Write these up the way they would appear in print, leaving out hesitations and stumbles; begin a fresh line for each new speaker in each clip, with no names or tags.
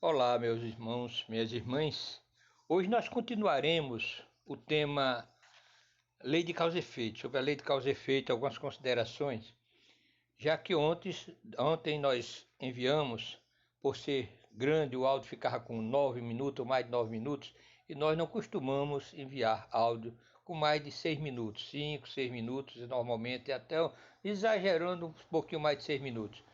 Olá, meus irmãos, minhas irmãs. Hoje nós continuaremos o tema Lei de Causa e Efeito, sobre a Lei de Causa e Efeito, algumas considerações, já que ontem nós enviamos, por ser grande, o áudio ficava com 9 minutos ou mais de 9 minutos, e nós não costumamos enviar áudio com mais de 6 minutos, 5, 6 minutos, normalmente até exagerando um pouquinho mais de 6 minutos.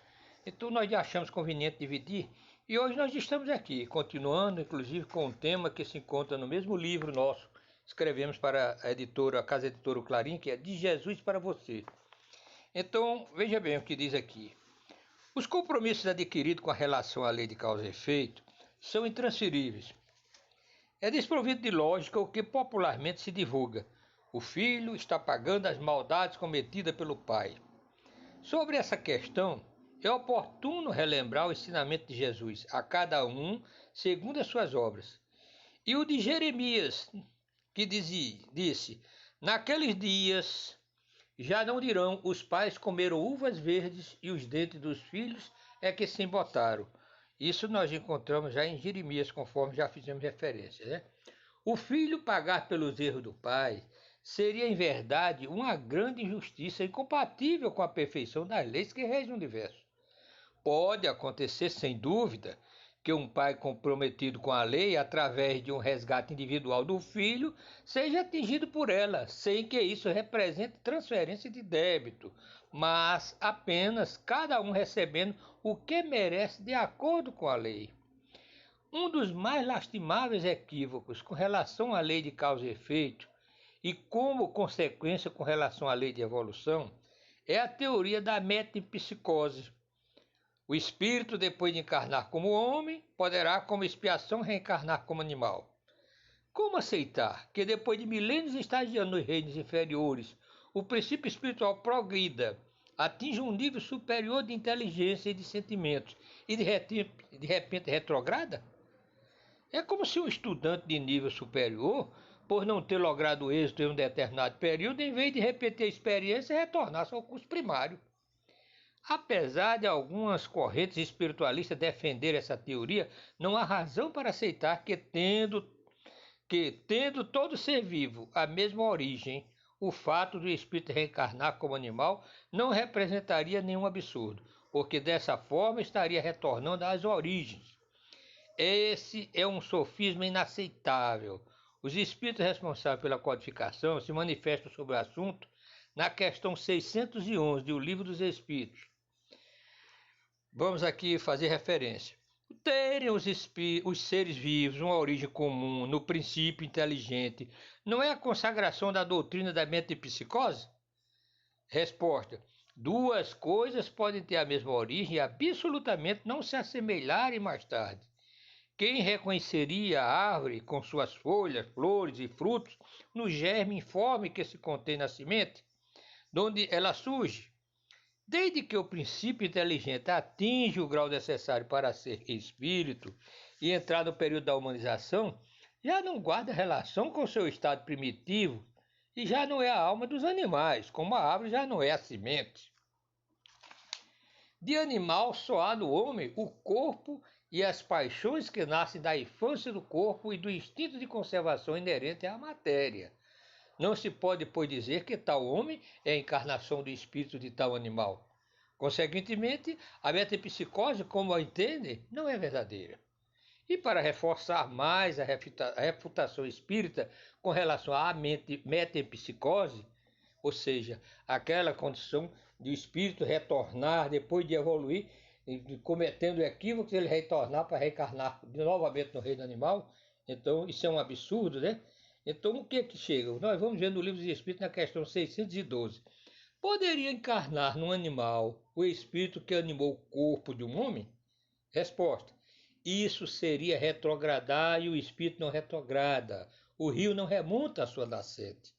Então nós achamos conveniente dividir e hoje nós estamos aqui, continuando inclusive com um tema que se encontra no mesmo livro nosso. Escrevemos para a Casa Editora Clarim, que é De Jesus para Você. Então, veja bem o que diz aqui. Os compromissos adquiridos com a relação à lei de causa e efeito são intransferíveis. É desprovido de lógica o que popularmente se divulga. O filho está pagando as maldades cometidas pelo pai. Sobre essa questão, é oportuno relembrar o ensinamento de Jesus a cada um segundo as suas obras. E o de Jeremias, que disse: naqueles dias já não dirão os pais comeram uvas verdes e os dentes dos filhos é que se embotaram. Isso nós encontramos já em Jeremias, conforme já fizemos referência, né? O filho pagar pelos erros do pai seria, em verdade, uma grande injustiça incompatível com a perfeição das leis que regem o universo. Pode acontecer, sem dúvida, que um pai comprometido com a lei, através de um resgate individual do filho, seja atingido por ela, sem que isso represente transferência de débito, mas apenas cada um recebendo o que merece de acordo com a lei. Um dos mais lastimáveis equívocos com relação à lei de causa e efeito, e como consequência com relação à lei de evolução, é a teoria da metempsicose. O espírito, depois de encarnar como homem, poderá, como expiação, reencarnar como animal. Como aceitar que, depois de milênios estagiando nos reinos inferiores, o princípio espiritual progrida, atinja um nível superior de inteligência e de sentimentos e de repente retrograda? É como se um estudante de nível superior, por não ter logrado êxito em um determinado período, em vez de repetir a experiência, retornasse ao curso primário. Apesar de algumas correntes espiritualistas defenderem essa teoria, não há razão para aceitar que tendo todo ser vivo a mesma origem, o fato do espírito reencarnar como animal não representaria nenhum absurdo, porque dessa forma estaria retornando às origens. Esse é um sofisma inaceitável. Os espíritos responsáveis pela codificação se manifestam sobre o assunto na questão 611 do Livro dos Espíritos. Vamos aqui fazer referência. Terem os seres vivos uma origem comum no princípio inteligente não é a consagração da doutrina da metempsicose? Resposta: duas coisas podem ter a mesma origem e absolutamente não se assemelharem mais tarde. Quem reconheceria a árvore com suas folhas, flores e frutos no germe informe que se contém na semente, de onde ela surge? Desde que o princípio inteligente atinge o grau necessário para ser espírito e entrar no período da humanização, já não guarda relação com seu estado primitivo e já não é a alma dos animais, como a árvore já não é a semente. De animal só há no homem o corpo e as paixões que nascem da infância do corpo e do instinto de conservação inerente à matéria. Não se pode, pois, dizer que tal homem é a encarnação do espírito de tal animal. Consequentemente, a metempsicose, como a entendem, não é verdadeira. E para reforçar mais a refutação espírita com relação à metempsicose, ou seja, aquela condição de o espírito retornar depois de evoluir, cometendo equívocos, ele retornar para reencarnar novamente no reino animal. Então, isso é um absurdo, né? Então, o que é que chega? Nós vamos ver no Livro dos Espíritos, na questão 612. Poderia encarnar num animal o espírito que animou o corpo de um homem? Resposta: isso seria retrogradar e o espírito não retrograda. O rio não remonta à sua nascente.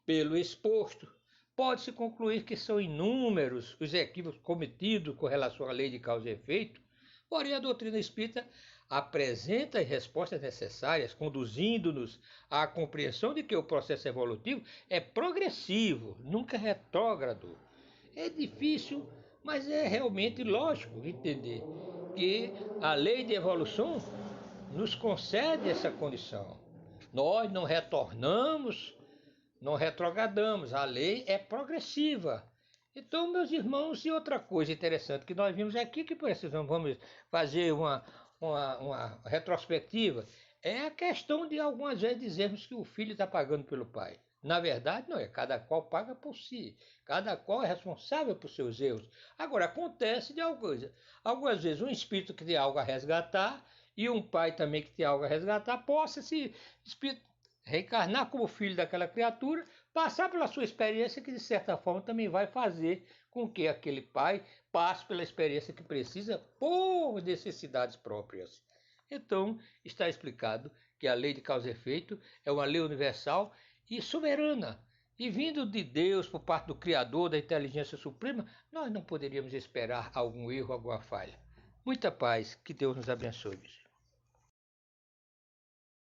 Pelo exposto, pode-se concluir que são inúmeros os equívocos cometidos com relação à lei de causa e efeito, porém a doutrina espírita apresenta as respostas necessárias, conduzindo-nos à compreensão de que o processo evolutivo é progressivo, nunca retrógrado. É difícil, mas é realmente lógico entender. que a lei de evolução nos concede essa condição. Nós não retornamos, não retrogradamos, a lei é progressiva. Então, meus irmãos, e outra coisa interessante que nós vimos aqui, que precisamos, vamos fazer uma retrospectiva, é a questão de algumas vezes dizermos que o filho está pagando pelo pai. Na verdade, não é. Cada qual paga por si. Cada qual é responsável por seus erros. Agora, acontece de algumas vezes um espírito que tem algo a resgatar e um pai também que tem algo a resgatar, possa esse espírito reencarnar como filho daquela criatura, passar pela sua experiência que de certa forma também vai fazer com que aquele pai passe pela experiência que precisa por necessidades próprias. Então, está explicado que a lei de causa e efeito é uma lei universal e soberana. E vindo de Deus, por parte do Criador, da inteligência suprema, nós não poderíamos esperar algum erro, alguma falha. Muita paz, que Deus nos abençoe.